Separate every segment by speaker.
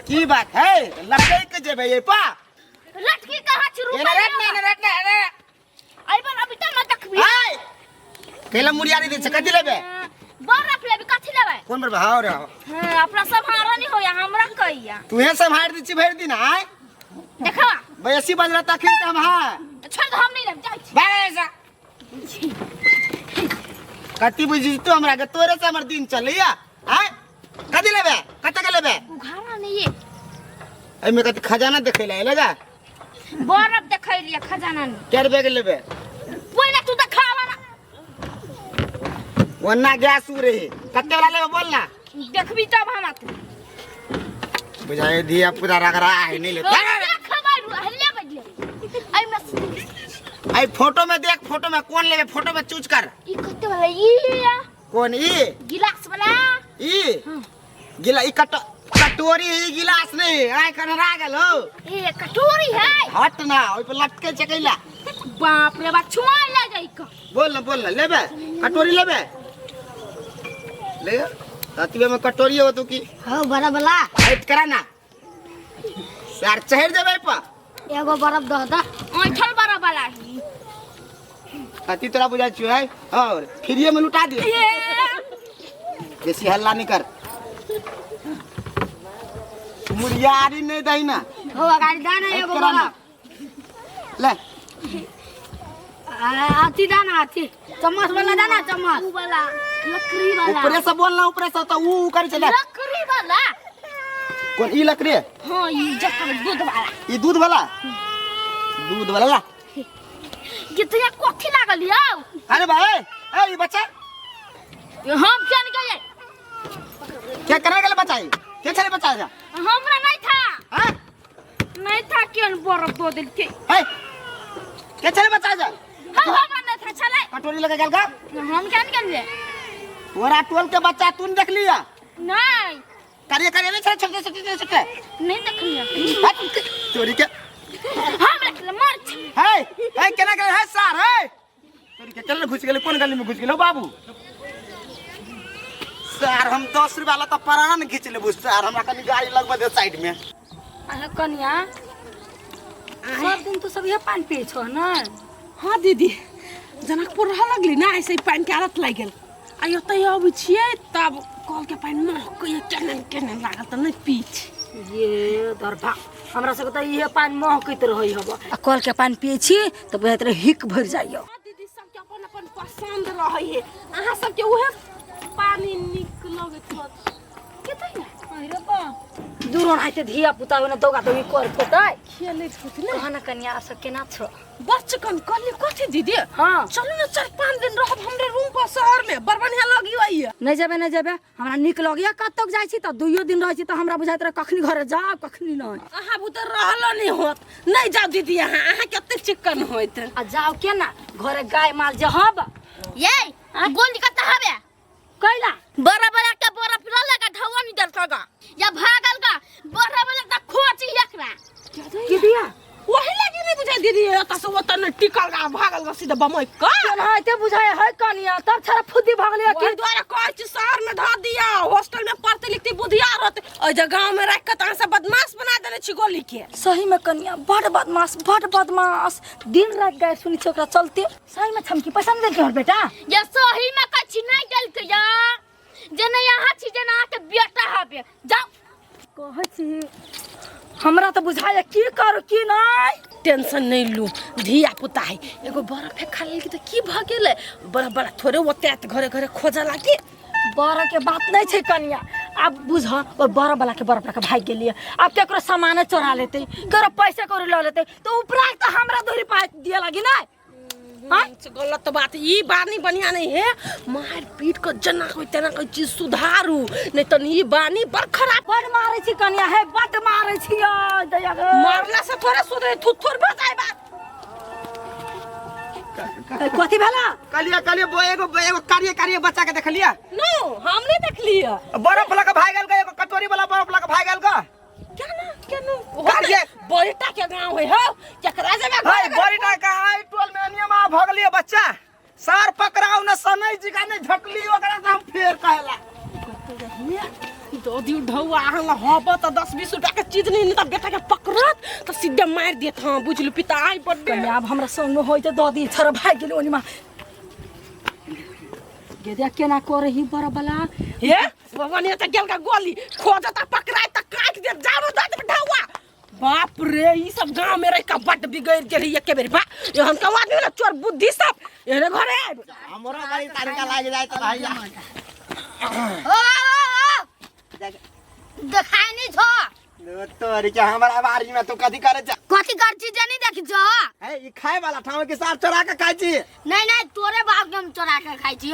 Speaker 1: की बात है लड़के के जेबे ये पा
Speaker 2: लटकी कहां छी रुपया
Speaker 1: रट ना
Speaker 2: आई बन अभी तक न देखबी
Speaker 1: हाय केला मुड़िया दे से कथि लेबे
Speaker 2: बर्फ लेबी कथि लेबै
Speaker 1: कौन बरबा हां रे
Speaker 2: हां अपना सब हारा नहीं होया हमरा कहिया
Speaker 1: तू हे सब हार दी छी भर दिन आय
Speaker 2: देखा
Speaker 1: बैसी बजरा तखन त हम हां
Speaker 2: छोड़ दो हम नहीं ले जाई छी
Speaker 1: बैसा कथि बुझी तू हमरा के तोरे से हमर दिन चलैया आय कथि लेबे कत के लेबे
Speaker 2: उघारा नहीं ये
Speaker 1: ए में कथि खजाना देखै ले लगा
Speaker 2: बर्फ देखै लिया खजाना नहीं
Speaker 1: केर बैग लेबे
Speaker 2: पहिले तू देखावा ना
Speaker 1: वन्ना गैस उ रही कत्ते वाला लेबे बोल ना
Speaker 2: देखबी तब हम आते
Speaker 1: बुझाए दिया पूरा रगड़ा है नहीं ले
Speaker 2: हल्ले बदले आई में
Speaker 1: आई फोटो में देख फोटो में कौन लेबे फोटो में चूज कर
Speaker 2: ई कत्ते वाला ई
Speaker 1: कौन ई
Speaker 2: गिलास वाला
Speaker 1: ई गिला ई कटोरी ई गिलास नहीं आय कनरा गेल हो
Speaker 2: ए कटोरी है
Speaker 1: हट ना ओइ पे लटके चकैला
Speaker 2: बाप रे बा छुआ ले जाई का
Speaker 1: बोल ना लेबे कटोरी लेबे ले ततवे में कटोरी हो तो की
Speaker 2: हां बड़ा वाला
Speaker 1: हाइट करा ना यार चढ़ जाबे पा
Speaker 2: एगो बर्फ दह दा ओठल बड़ा वाला ही
Speaker 1: कति तोरा बुझा छु है और फ्रीए में लुटा दे बेसी हल्ला नहीं कर मुरियारी नहीं दई ना
Speaker 2: हो गाड़ी दाना एगो बर्फ
Speaker 1: ले
Speaker 2: आती दाना आती चम्मच वाला दाना चम्मच वाला लकड़ी वाला
Speaker 1: ऊपर से बोलना ऊपर से तो ऊ कर चले
Speaker 2: लकड़ी वाला
Speaker 1: कौन ई लकड़ी
Speaker 2: हां ई जकर दूध वाला
Speaker 1: ई दूध वाला ला
Speaker 2: कितना कोठी लागल यौ
Speaker 1: अरे भाई ए ई बच्चा
Speaker 2: हम क्या निकल जाए
Speaker 1: क्या करने के लिए बच्चा क्या चले बच्चा जा
Speaker 2: हमरा नहीं था
Speaker 1: हां
Speaker 2: नहीं था क्यों बर्फ दो दिल के
Speaker 1: है क्या चले बच्चा जा
Speaker 2: हमरा नहीं था चले
Speaker 1: कटोरी लगा गल का
Speaker 2: हम क्या निकल जाए
Speaker 1: तोरा टोल के बच्चा तूने देख लिया
Speaker 2: नहीं
Speaker 1: करे नहीं छोटे छोटे
Speaker 2: नहीं देख लिया
Speaker 1: चोरी के
Speaker 2: हम रख ले मार
Speaker 1: है केना करे है सार है चोरी के चल घुस गेले कौन गली में घुस गेलो बाबू सार हम 10 रुपया वाला तो प्राण खींच लेबू सार हमरा कनी गाड़ी लगबे दे साइड में
Speaker 2: अरे कन्या सब दिन तो सब ये पानी पिए छो ना
Speaker 3: हाँ दीदी जनकपुर रह लगली ना ऐसे पानी के आदत लग गेल आयो त अब छिए तब कल के पानी महक ये केने लागल त नहीं पीछ
Speaker 2: ये दरभा हमरा सब त ये पानी महकैत रहई हबो आ कल के पानी पिए छी त बहुत हिक भर जाइयो
Speaker 3: दीदी सब के अपन अपन पसंद रहई है अहाँ सब के उहे पानी निक लगत हो केतै ना अरे बा
Speaker 2: दूर आइते धिया पुता न दोगा दोगी करत होतै
Speaker 3: खेले छथि ना
Speaker 2: कहना कन्या सब केना छ
Speaker 3: बच्चकन कल कथि दीदी
Speaker 2: हां
Speaker 3: चलो ना 4-5 दिन रहब हमरे रूम पर शहर में बरबनिया लगी होई
Speaker 2: नहीं जेबे हमरा निक लगिया कतक जाई छी त दुइयो दिन रहै छी त हमरा बुझाइत रह कखनी घरे जा कखनी नहीं
Speaker 3: अहाँ भूतर रहलो नहीं होत नहीं जाओ दीदी अहाँ कते चिकन होइत
Speaker 2: आ जाओ केना घरे गाय माल जे हब ये गोली कत हबे कैला बड़ा बड़ा के बर्फ ल लगा धवा नहीं दल सगा या भागल का बड़ा बड़ा त खोची एकरा की दिया
Speaker 3: वही लगी नहीं बुझाई दीदी त से ओत न टिकल गा भागल गा सीधा बमई का
Speaker 2: हाइते बुझाय है कनिया तब छरा फुदी भागले
Speaker 3: के द्वारा कहै छी शहर में ध दिया हॉस्टल में पढ़ते लिखते बुधियार होते ओइ जे गांव में रख के त से बदमाश बना देने छी गोली के
Speaker 2: सही में कनिया बड़ बदमाश दिन रात गए सुनी छोकरा चलते सही में छमकी पसंद दे के बेटा ये सही में कछि नहीं गल के या जने यहाँ छी जना के बेटा हबे जाओ कहै छी हमरा तो बुझाय की करू की नहीं
Speaker 3: टेंशन नहीं लू धिया पुता है एगो बर्फ खा लेल की त की भ गेले बड़ा थोड़े ओते घरे खोजा लागी
Speaker 2: बड़ा के बात नहीं छै कनिया अब बुझ और बड़ा वाला के भाग गेलिए अब केकरो सामान चोरा लेते केकरो पैसे कर ल लेते तो उपराग तो हमरा दूरी पा दिया लगी ना
Speaker 3: हां गलत बात ई बानी बढ़िया नहीं है मार पीट को जना कोई तना कोई चीज सुधारू नहीं तो ई बानी बड़ खराब
Speaker 2: बड़ मारे छी कनिया है बड़ मारे छी दया
Speaker 3: मारला से थोड़ा सुधरे थुथुर बजाय बात
Speaker 2: कथि भेला
Speaker 1: कलिया एगो कार्य बच्चा के देखलिया
Speaker 3: नो हम नहीं देखलिया
Speaker 1: बर्फ वाला के भागल का एगो कटोरी वाला बर्फ वाला के भागल का
Speaker 3: क्या बड़ीटा के गांव है हो केकरा जगह
Speaker 1: भाई बड़ीटा का हाई टोल में नियमा भगलिए बच्चा सार पकड़ाऊ न सनई जी का ने झटली ओकरा से हम फेर कहला
Speaker 3: तो दी ढौआ हला हब त 10-20 रुपया के चीज नहीं त बेटा के पकड़त त सीधे मार देत हां बुझलु पिता आई बड्डे
Speaker 2: अब हमरा संग में होय त ददी छोरा भाग गेल ओनिमा गेदिया केना करे ही बड़ा बला
Speaker 3: हे बाबा ने त गेल का गोली खोजत पकड़ाय त काट दे जानो दद ढौआ बाप रे ई सब गांव में रह का बड बिगड़ गेल एके बेर बा एहन कवा दे ना चोर बुद्धि सब एने घरे
Speaker 1: हमरा गाड़ी तड़का लाग जाए त भैया
Speaker 2: देखाय नहीं छो
Speaker 1: तोरी के हमरा बारी में तू कथि करे छ
Speaker 2: कथि कर छी जानी देखि छ
Speaker 1: है ई खाए वाला ठाव के साथ चोरा के खाई छी
Speaker 2: नहीं तोरे बाप के हम चोरा के खाई छी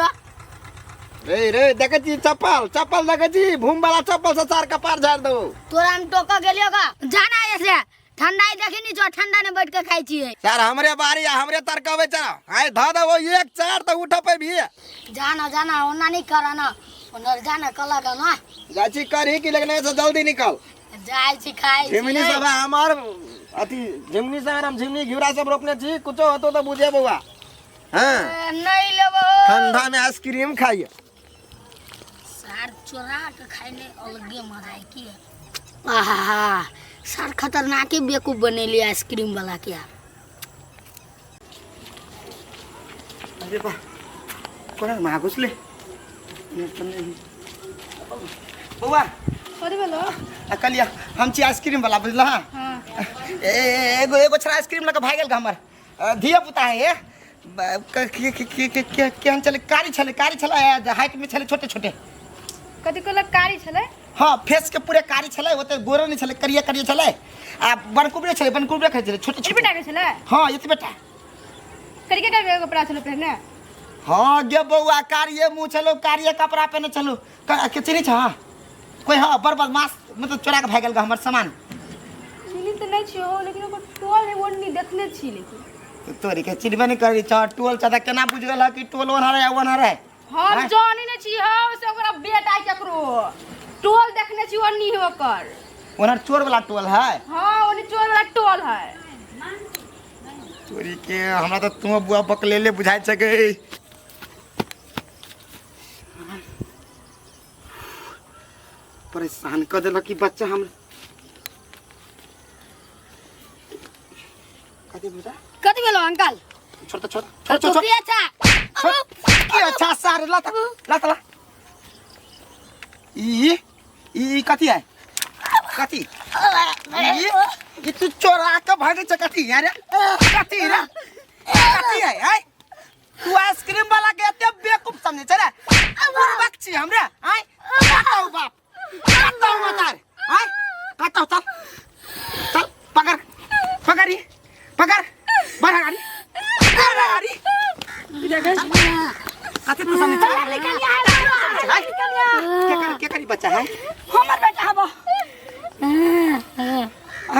Speaker 1: रे देखे छी चप्पल देखे छी भूम वाला चप्पल से चार का पार झाड़ दो
Speaker 2: तोरा हम टोका गेलियो का जाना ऐसे ठंडा ही देखि नहीं छो ठंडा ने बैठ के खाई छी
Speaker 1: सर हमरे बारी हमरे तरकावे छ आय धा दो वो एक चार त उठ पे भी
Speaker 2: जाना ओना नहीं कराना ओनर जाना कला का ना
Speaker 1: जाची करही कि लगने से जल्दी निकल
Speaker 2: जाय छी खाई
Speaker 1: झिमनी सब हमार अति झिमनी से हम झिमनी घिउरा सब रोपने छी कुछो होतो तो बुझे बउआ हां
Speaker 2: नहीं लेबो
Speaker 1: ठंडा में आइसक्रीम खाइए
Speaker 2: सार चोरा के खाने अलगे मजा है की आहा सार खतरनाक ही बेवकूफ बनेली आइसक्रीम वाला क्या
Speaker 1: अरे बा कोना मागुसले बउआ
Speaker 2: कथि भेलो
Speaker 1: अकलिया हम छी आइसक्रीम वाला बुझला हां एगो छरा आइसक्रीम लगा भागल का हमर धिया पुता है के हम चले कारी छले हाइट में छले छोटे
Speaker 2: कथि को कारी छले
Speaker 1: हां फेस के पूरे कारी छले ओते गोरो नहीं छले करिया छले आ बनकुबरे खाइ छले छोटे
Speaker 2: बेटा के छले
Speaker 1: हां ये बेटा
Speaker 2: करिके का कपड़ा छले पहने
Speaker 1: हां गे बउआ कारिये मुंह छलो कारिये कपड़ा पहने छलो के चिनी छ कोई हां बर्बाद मास मतलब चोरा के भागल हमर सामान
Speaker 2: चिनी तो नहीं छियो लेकिन ओकर टोल है वन्नी देखने छी लेकिन
Speaker 1: तोरी के चिनबे नहीं करी छ टोल छ त केना बुझ गेल कि टोल ओनर है
Speaker 2: हम जानी नहीं छी हां से ओकरा बेटा केकरो टोल देखने छी वन्नी है ओकर
Speaker 1: ओनर चोर वाला टोल है
Speaker 2: हां ओनी चोर वाला टोल है
Speaker 1: तोरी के हमरा तो तुम बुआ बकलेले बुझाइ छ के परेशान कर देला कि बच्चा हम
Speaker 2: कथि भेलो अंकल
Speaker 1: छोड़
Speaker 2: टोपी अच्छा
Speaker 1: की अच्छा सारे ला ई कथि है कथि ई तू चोरा के भागे छ कथि यार कथि है तू आइसक्रीम वाला के एते बेवकूफ समझे छ रे बुरबक छी हमरा आय काटौ बाप काटौ मतार आय काटौ चल पकड़ बढ़ा गाड़ी कथि तू समझे क्या करी बच्चा है
Speaker 2: हमर बेटा हबो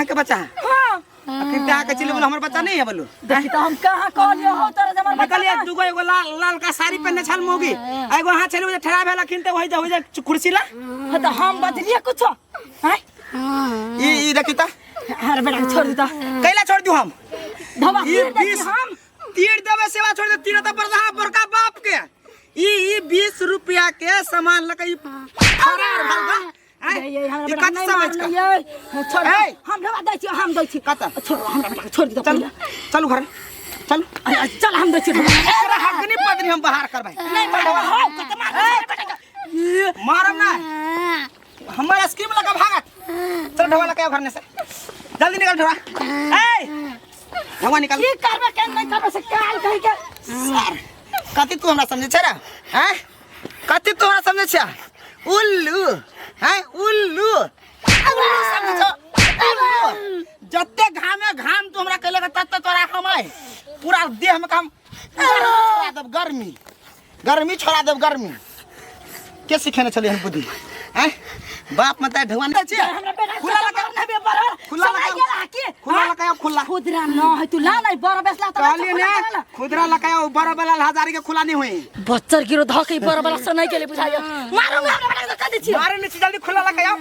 Speaker 1: के बच्चा है
Speaker 2: हां
Speaker 1: आखिर त्या के चिल्ले बोल हमर बच्चा नहीं है बोलो
Speaker 2: देखि त हम कहां कहलियो हो तोरा जमन
Speaker 1: निकलिए दुगो एगो लाल का साड़ी पहनने छल मोगी एगो हां छले जे ठड़ा भेला खिनते होई जा कुर्सी ला
Speaker 2: त हम बदलिए कुछ हैं
Speaker 1: ई देखि त
Speaker 2: अरे बेटा छोड़ दी त
Speaker 1: कैला छोड़ दियो हम
Speaker 2: धवा
Speaker 1: ई 20 हम तीर देवे सेवा छोड़ दे तीर त बरदा बड़का बाप के ई 20 रुपया के सामान लकई फरार भलगा
Speaker 2: ये हमरा बेटा नहीं समझ ये छोड़ हम धवा दै छी हम दै छी
Speaker 1: कत
Speaker 2: छोड़ हमरा बेटा छोड़ दी त
Speaker 1: चलू घर
Speaker 2: चल हम दै छी
Speaker 1: एकरा हगनी पदनी हम बाहर करबै
Speaker 2: नहीं बेटा हो कत
Speaker 1: मारम ना हमर आइसक्रीम लगा भागत चल ढवा लगा घर में से जल्दी निकल ढवा ढवा निकल
Speaker 2: की करबे के नहीं करबे से काल कहि के
Speaker 1: सर कथि तू हमरा समझे छ रे हैं कथि तू हमरा समझे छ उल्लू हैं उल्लू समझो जत्ते घाम तू हमरा कहले तत्ते तोरा हमाय पूरा देह में काम छोड़ा देब गर्मी छोड़ा देब गर्मी के सिखाने चले हम बुद्धि हैं बाप मत ढवा नहीं छ
Speaker 2: हमरा बेटा खुला लगा
Speaker 1: खुला
Speaker 2: खुदरा न है तू ला नहीं बड़ बेसला त
Speaker 1: कहली ने खुदरा लगाओ बड़ बेला हजार के खुला नहीं हुई
Speaker 2: बच्चर गिरो धके बड़ बेला से नहीं केले बुझाइयो मारो हमरा बेटा कथि छी
Speaker 1: मारे नहीं जल्दी खुला लगाओ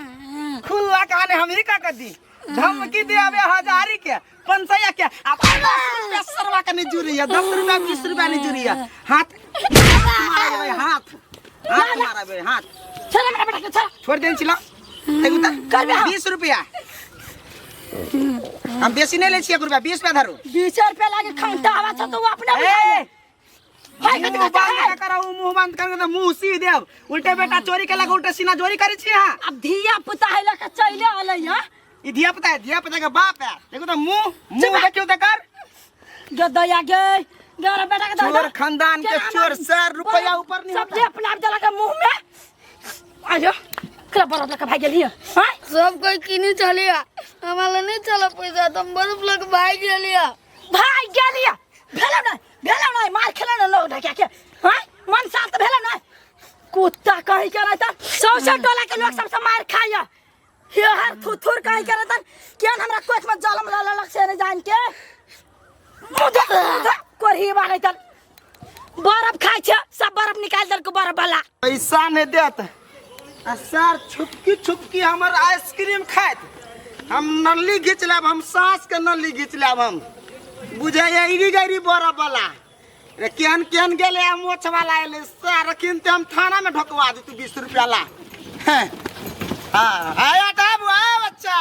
Speaker 1: खुला कहने हम ही का कर दी धमकी दे अबे हजारी के 500 के अब 10 रुपया का नहीं जुरी है 10 रुपया 20 रुपया नहीं जुरी है हाथ मारा बे हाथ मारा बे हाथ
Speaker 2: चल मेरा बेटा के चल
Speaker 1: छोड़ दे चिल्ला देखो त
Speaker 2: कर बे
Speaker 1: 20 रुपया हम बेसी नहीं ले छिए रुपया 20 रुपया धरो
Speaker 2: 20 रुपया लागे खंगटा हवा छ तो वो अपना भाई कति
Speaker 1: मुंह बंद करा मुंह बंद करके तो मुंह सी देव उल्टे बेटा चोरी के लगा उल्टे सीना चोरी करे छी हां
Speaker 2: अब धिया पुता है लका चले आले हां
Speaker 1: ई धिया पुता के बाप है देखो तो मुंह देखियो त कर
Speaker 2: गदया गे मेरा बेटा के
Speaker 1: चोर खानदान के चोर 4 रुपया ऊपर नहीं
Speaker 2: सब अपना आप जला के मुंह में आजो करा बरफ लगा भाग गेलिए हां
Speaker 4: सब कोई किनी चलिया हमारा नहीं चला पैसा तुम बर्फ लग भाई गेलिया
Speaker 2: भेला नहीं मार खेला ना लोग क्या क्या हां मन शांत भेला नहीं कुत्ता कहीं करे त सौसे टोला के लोग सबसे मार खाया हे हर थुथुर कहीं करे त केन हमरा कोच में जालम ला लग से नहीं जान के मुझे कोरही बागे त बर्फ खाइ छ सब बर्फ निकाल दर को बर्फ वाला
Speaker 1: पैसा नहीं देत आ सर छुपकी हमर आइसक्रीम खात हम नली घिच लेब हम सांस के नली घिच लेब हम बुझे इरी गरी बर्फ वाला रे केन गेले मोछ वाला एले सर किनते हम थाना में ढकवा दी तू 20 रुपया ला हां आया तब आ बच्चा